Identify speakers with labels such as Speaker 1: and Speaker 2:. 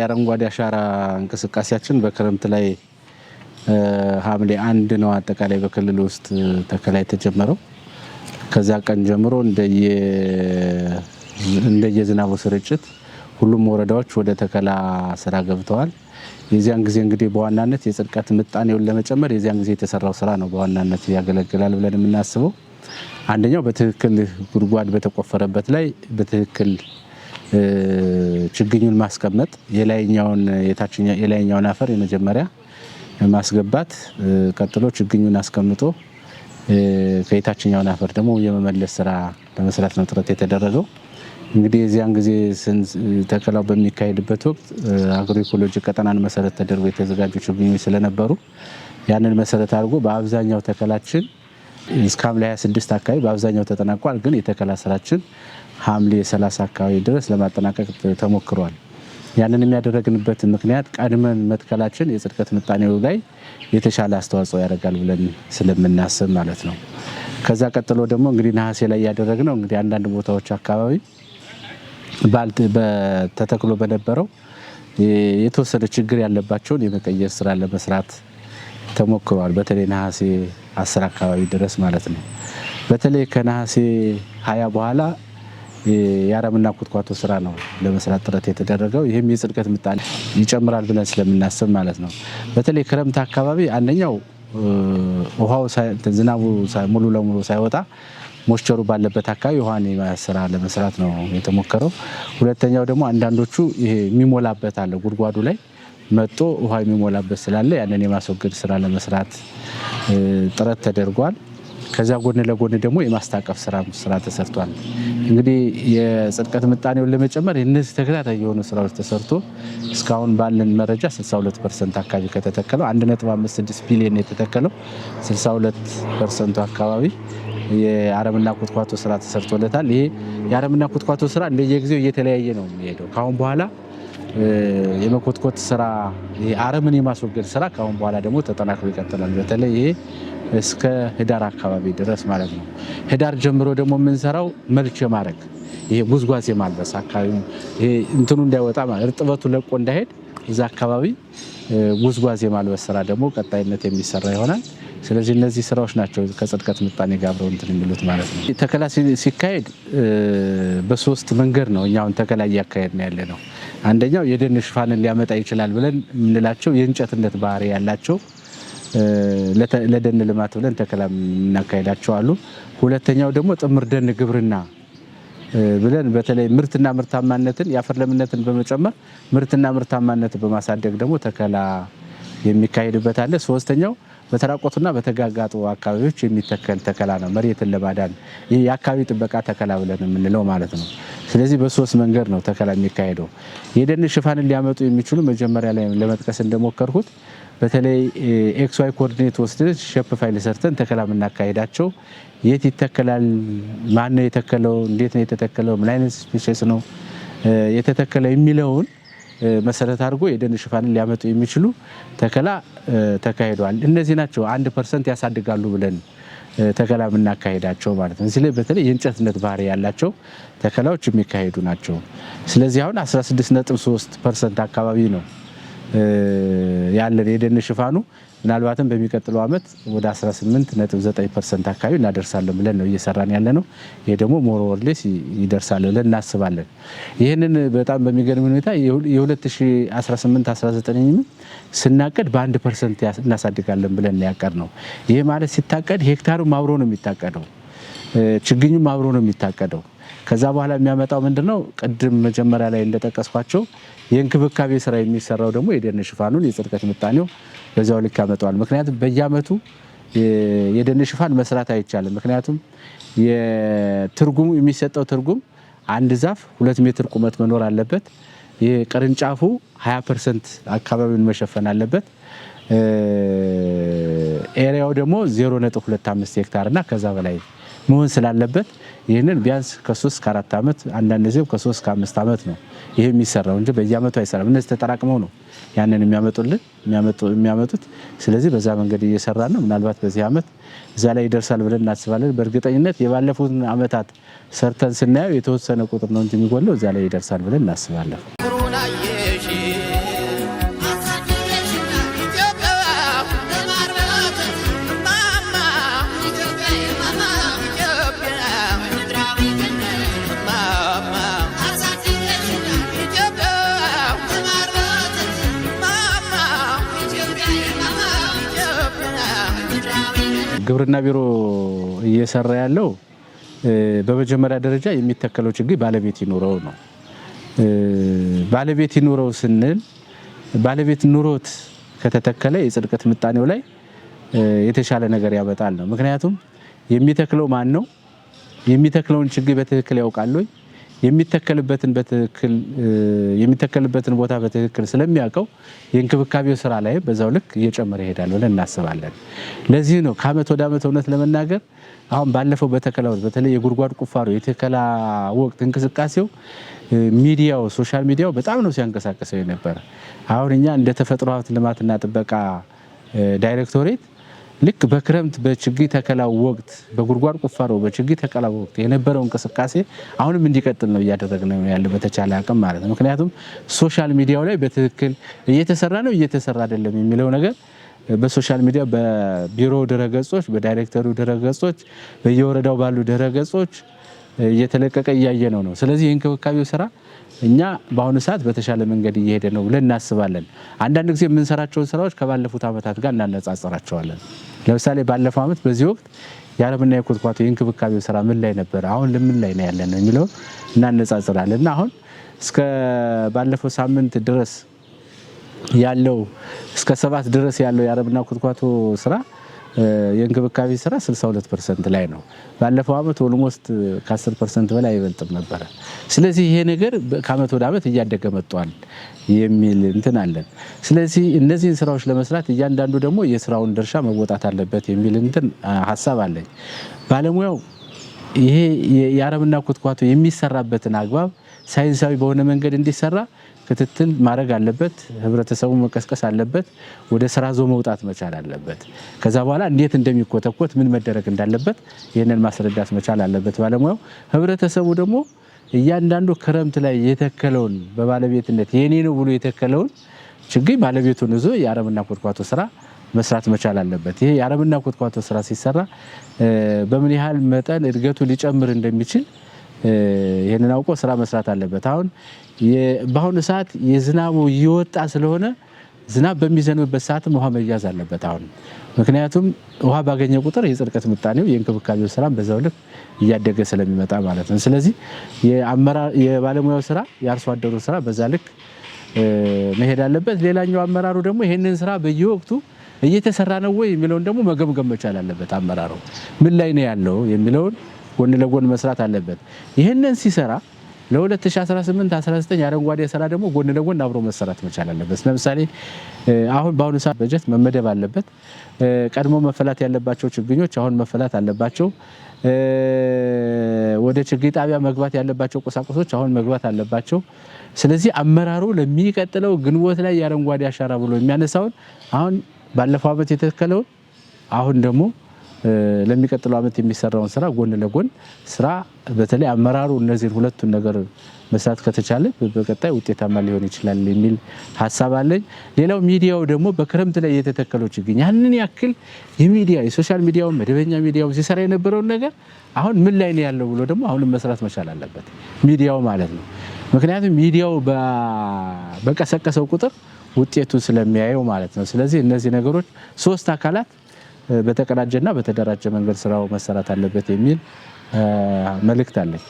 Speaker 1: የአረንጓዴ አሻራ እንቅስቃሴያችን በክረምት ላይ ሐምሌ 1 ነው አጠቃላይ በክልል ውስጥ ተከላ የተጀመረው። ከዛ ቀን ጀምሮ እንደየዝናቡ ስርጭት ሁሉም ወረዳዎች ወደ ተከላ ስራ ገብተዋል። የዚያን ጊዜ እንግዲህ በዋናነት የጽድቀት ምጣኔውን ለመጨመር የዚያን ጊዜ የተሰራው ስራ ነው በዋናነት ያገለግላል ብለን የምናስበው። አንደኛው በትክክል ጉድጓድ በተቆፈረበት ላይ በትክክል ችግኙን ማስቀመጥ፣ የላይኛውን አፈር የመጀመሪያ ማስገባት፣ ቀጥሎ ችግኙን አስቀምጦ ከየታችኛውን አፈር ደግሞ የመመለስ ስራ ለመስራት ነው ጥረት የተደረገው። እንግዲህ የዚያን ጊዜ ተከላው በሚካሄድበት ወቅት አግሮ ኢኮሎጂ ቀጠናን መሰረት ተደርጎ የተዘጋጁ ችግኞች ስለነበሩ ያንን መሰረት አድርጎ በአብዛኛው ተከላችን እስከ ሐምሌ 26 አካባቢ በአብዛኛው ተጠናቋል። ግን የተከላ ስራችን ሐምሌ 30 አካባቢ ድረስ ለማጠናቀቅ ተሞክሯል። ያንን የሚያደረግንበት ምክንያት ቀድመን መትከላችን የጽድቀት ምጣኔው ላይ የተሻለ አስተዋጽኦ ያደርጋል ብለን ስለምናስብ ማለት ነው። ከዛ ቀጥሎ ደግሞ እንግዲህ ነሐሴ ላይ ያደረግነው እንግዲህ አንዳንድ ቦታዎች አካባቢ ተተክሎ በነበረው የተወሰነ ችግር ያለባቸውን የመቀየር ስራ ለመስራት ተሞክሯል። በተለይ ነሐሴ 10 አካባቢ ድረስ ማለት ነው። በተለይ ከነሐሴ 20 በኋላ የአረምና ኩትኳቶ ስራ ነው ለመስራት ጥረት የተደረገው። ይህም የጽድቀት ምጣኔ ይጨምራል ብለን ስለምናስብ ማለት ነው። በተለይ ክረምት አካባቢ አንደኛው ዝናቡ ሙሉ ለሙሉ ሳይወጣ ሞይስቸሩ ባለበት አካባቢ ውሃን ስራ ለመስራት ነው የተሞከረው። ሁለተኛው ደግሞ አንዳንዶቹ ይሄ የሚሞላበት አለ ጉድጓዱ ላይ መጥቶ ውሃ የሚሞላበት ስላለ ያንን የማስወገድ ስራ ለመስራት ጥረት ተደርጓል። ከዛ ጎን ለጎን ደግሞ የማስታቀፍ ስራ ተሰርቷል። እንግዲህ የጽድቀት ምጣኔውን ለመጨመር እነዚህ ተከታታይ የሆኑ ስራዎች ተሰርቶ እስካሁን ባለን መረጃ 62% አካባቢ ከተተከለው 1.56 ቢሊዮን የተተከለው 62% አካባቢ የአረምና ኩትኳቶ ስራ ተሰርቶለታል። ይሄ የአረምና ኩትኳቶ ስራ እንደየጊዜው እየተለያየ ነው የሚሄደው። ካሁን በኋላ የመኮትኮት ስራ አረምን የማስወገድ ስራ ካሁን በኋላ ደግሞ ተጠናክሮ ይቀጥላል። በተለይ ይሄ እስከ ህዳር አካባቢ ድረስ ማለት ነው። ህዳር ጀምሮ ደግሞ የምንሰራው መልች የማድረግ ይሄ ጉዝጓዝ የማልበስ አካባቢ ይሄ እንትኑ እንዳይወጣ እርጥበቱ ለቆ እንዳይሄድ እዛ አካባቢ ጉዝጓዝ የማልበስ ስራ ደግሞ ቀጣይነት የሚሰራ ይሆናል። ስለዚህ እነዚህ ስራዎች ናቸው ከጽድቀት ምጣኔ ጋር አብረው እንትን የሚሉት ማለት ነው። ተከላ ሲካሄድ በሶስት መንገድ ነው እኛውን ተከላ እያካሄድን ያለ ነው። አንደኛው የደን ሽፋንን ሊያመጣ ይችላል ብለን የምንላቸው የእንጨትነት ባህሪ ያላቸው ለደን ልማት ብለን ተከላ እናካሄዳቸው አሉ። ሁለተኛው ደግሞ ጥምር ደን ግብርና ብለን በተለይ ምርትና ምርታማነትን የአፈር ለምነትን በመጨመር ምርትና ምርታማነትን በማሳደግ ደግሞ ተከላ የሚካሄድበት አለ። ሶስተኛው በተራቆቱና በተጋጋጡ አካባቢዎች የሚተከል ተከላ ነው፣ መሬትን ለማዳን ይህ የአካባቢ ጥበቃ ተከላ ብለን የምንለው ማለት ነው። ስለዚህ በሶስት መንገድ ነው ተከላ የሚካሄደው። የደን ሽፋንን ሊያመጡ የሚችሉ መጀመሪያ ላይ ለመጥቀስ እንደሞከርኩት በተለይ ኤክስ ዋይ ኮኦርዲኔት ወስደን ሼፕ ፋይል ሰርተን ተከላ የምናካሄዳቸው የት ይተከላል፣ ማን ነው የተከለው፣ እንዴት ነው የተተከለው፣ ምን አይነት ስፔሲስ ነው የተተከለው የሚለውን መሰረት አድርጎ የደን ሽፋንን ሊያመጡ የሚችሉ ተከላ ተካሂደዋል። እነዚህ ናቸው 1% ያሳድጋሉ ብለን ተከላ የምናካሄዳቸው ማለት ነው። ስለዚህ በተለይ የእንጨትነት ባህሪ ያላቸው ተከላዎች የሚካሄዱ ናቸው። ስለዚህ አሁን 16.3% አካባቢ ነው ያለን የደን ሽፋኑ። ምናልባትም በሚቀጥለው ዓመት ወደ 18.9% አካባቢ እናደርሳለን ብለን ነው እየሰራን ያለ ነው። ይሄ ደግሞ ሞር ኦር ሌስ ይደርሳል ብለን እናስባለን። ይህንን በጣም በሚገርም ሁኔታ የ2018-19 ስናቀድ በ1% እናሳድጋለን ብለን ያቀድ ነው። ይሄ ማለት ሲታቀድ ሄክታሩም አብሮ ነው የሚታቀደው፣ ችግኙም አብሮ ነው የሚታቀደው። ከዛ በኋላ የሚያመጣው ምንድነው? ቅድም መጀመሪያ ላይ እንደጠቀስኳቸው የእንክብካቤ ስራ የሚሰራው ደግሞ የደን ሽፋኑን የጽድቀት ምጣኔው በዛው ልክ ያመጣዋል። ምክንያቱም በየአመቱ የደን ሽፋን መስራት አይቻልም። ምክንያቱም የትርጉሙ የሚሰጠው ትርጉም አንድ ዛፍ 2 ሜትር ቁመት መኖር አለበት። የቅርንጫፉ 20% አካባቢውን መሸፈን አለበት። ኤሪያው ደግሞ 0.25 ሄክታር እና ከዛ በላይ መሆን ስላለበት ይህንን ቢያንስ ከ3-4 ዓመት አንዳንድ ጊዜ ከ3-5 ዓመት ነው ይሄ የሚሰራው እንጂ በየአመቱ አይሰራም። እነዚህ ተጠራቅመው ነው ያንን የሚያመጡት። ስለዚህ በዛ መንገድ እየሰራን ነው። ምናልባት በዚህ ዓመት እዛ ላይ ይደርሳል ብለን እናስባለን። በእርግጠኝነት የባለፉት ዓመታት ሰርተን ስናየው የተወሰነ ቁጥር ነው እንጂ የሚጎለው እዛ ላይ ይደርሳል ብለን እናስባለን። ግብርና ቢሮ እየሰራ ያለው በመጀመሪያ ደረጃ የሚተከለው ችግኝ ባለቤት ይኑረው ነው። ባለቤት ይኑረው ስንል ባለቤት ኑሮት ከተተከለ የጽድቀት ምጣኔው ላይ የተሻለ ነገር ያመጣል ነው። ምክንያቱም የሚተክለው ማን ነው? የሚተክለውን ችግኝ በትክክል ያውቃል ወይ? የሚተከልበትን ቦታ በትክክል ስለሚያውቀው የእንክብካቤው ስራ ላይ በዛው ልክ እየጨመረ ይሄዳል ብለን እናስባለን። ለዚህ ነው ከአመት ወደ አመት እውነት ለመናገር አሁን ባለፈው በተከላው በተለይ የጉድጓድ ቁፋሮ የተከላ ወቅት እንቅስቃሴው ሚዲያው ሶሻል ሚዲያው በጣም ነው ሲያንቀሳቀሰው የነበረ። አሁን እኛ እንደ ተፈጥሮ ሀብት ልማትና ጥበቃ ዳይሬክቶሬት ልክ በክረምት በችግኝ ተከላው ወቅት በጉድጓድ ቁፋሮ በችግኝ ተከላው ወቅት የነበረው እንቅስቃሴ አሁንም እንዲቀጥል ነው እያደረግነው ያለ በተቻለ አቅም ማለት ነው። ምክንያቱም ሶሻል ሚዲያው ላይ በትክክል እየተሰራ ነው እየተሰራ አይደለም የሚለው ነገር በሶሻል ሚዲያ በቢሮ ድረገጾች፣ በዳይሬክተሩ ድረገጾች፣ በየወረዳው ባሉ ድረገጾች እየተለቀቀ እያየ ነው። ስለዚህ የእንክብካቤው ስራ እኛ በአሁኑ ሰዓት በተሻለ መንገድ እየሄደ ነው ብለን እናስባለን። አንዳንድ ጊዜ የምንሰራቸውን ስራዎች ከባለፉት አመታት ጋር እናነጻጽራቸዋለን። ለምሳሌ ባለፈው አመት በዚህ ወቅት የአረምና የኩትኳቶ የእንክብካቤው ስራ ምን ላይ ነበር፣ አሁን ምን ላይ ነው ያለን የሚለው እናነጻጽራለን እና አሁን እስከ ባለፈው ሳምንት ድረስ ያለው እስከ 7 ድረስ ያለው የአረምና ኩትኳቶ ስራ የእንክብካቤ ስራ 62% ላይ ነው። ባለፈው አመት ኦልሞስት ከ10% በላይ አይበልጥም ነበረ። ስለዚህ ይሄ ነገር ከአመት ወደ አመት እያደገ መጥቷል የሚል እንትን አለን። ስለዚህ እነዚህን ስራዎች ለመስራት እያንዳንዱ ደግሞ የስራውን ድርሻ መወጣት አለበት የሚል እንትን ሀሳብ አለኝ። ባለሙያው ይሄ የአረምና ኩትኳቶ የሚሰራበትን አግባብ ሳይንሳዊ በሆነ መንገድ እንዲሰራ ክትትል ማድረግ አለበት። ህብረተሰቡ መቀስቀስ አለበት። ወደ ስራ ዞ መውጣት መቻል አለበት። ከዛ በኋላ እንዴት እንደሚኮተኮት ምን መደረግ እንዳለበት ይህንን ማስረዳት መቻል አለበት ባለሙያው። ህብረተሰቡ ደግሞ እያንዳንዱ ክረምት ላይ የተከለውን በባለቤትነት የኔ ነው ብሎ የተከለውን ችግኝ ባለቤቱን ይዞ የአረምና ኩትኳቶ ስራ መስራት መቻል አለበት። ይሄ የአረምና ኩትኳቶ ስራ ሲሰራ በምን ያህል መጠን እድገቱ ሊጨምር እንደሚችል ይሄንን አውቆ ስራ መስራት አለበት። አሁን በአሁኑ ሰዓት የዝናቡ እየወጣ ስለሆነ ዝናብ በሚዘንብበት ሰዓትም ውሃ መያዝ አለበት አሁን። ምክንያቱም ውሃ ባገኘ ቁጥር የጽድቀት ምጣኔው የእንክብካቤው ስራ በዛው ልክ እያደገ ስለሚመጣ ማለት ነው። ስለዚህ የባለሙያው ስራ የአርሶ አደሩ ስራ በዛ ልክ መሄድ አለበት። ሌላኛው አመራሩ ደግሞ ይሄንን ስራ በየወቅቱ እየተሰራ ነው ወይ የሚለውን ደግሞ መገምገም መቻል አለበት። አመራሩ ምን ላይ ነው ያለው የሚለውን ጎን ለጎን መስራት አለበት። ይሄንን ሲሰራ ለ2018-19 አረንጓዴ ስራ ደግሞ ጎን ለጎን አብሮ መሰራት መቻል አለበት። ለምሳሌ አሁን በአሁኑ ሰዓት በጀት መመደብ አለበት። ቀድሞ መፈላት ያለባቸው ችግኞች አሁን መፈላት አለባቸው። ወደ ችግኝ ጣቢያ መግባት ያለባቸው ቁሳቁሶች አሁን መግባት አለባቸው። ስለዚህ አመራሩ ለሚቀጥለው ግንቦት ላይ የአረንጓዴ አሻራ ብሎ የሚያነሳውን አሁን ባለፈው አመት የተከለውን አሁን ደግሞ ለሚቀጥለው አመት የሚሰራውን ስራ ጎን ለጎን ስራ በተለይ አመራሩ እነዚህን ሁለቱን ነገር መስራት ከተቻለ በቀጣይ ውጤታማ ሊሆን ይችላል የሚል ሀሳብ አለኝ። ሌላው ሚዲያው ደግሞ በክረምት ላይ የተተከለው ችግኝ ያንን ያክል የሚዲያ የሶሻል ሚዲያው መደበኛ ሚዲያው ሲሰራ የነበረውን ነገር አሁን ምን ላይ ነው ያለው ብሎ ደግሞ አሁንም መስራት መቻል አለበት ሚዲያው ማለት ነው። ምክንያቱም ሚዲያው በቀሰቀሰው ቁጥር ውጤቱ ስለሚያየው ማለት ነው። ስለዚህ እነዚህ ነገሮች ሶስት አካላት በተቀናጀና በተደራጀ መንገድ ስራው መሰራት አለበት የሚል መልእክት አለኝ።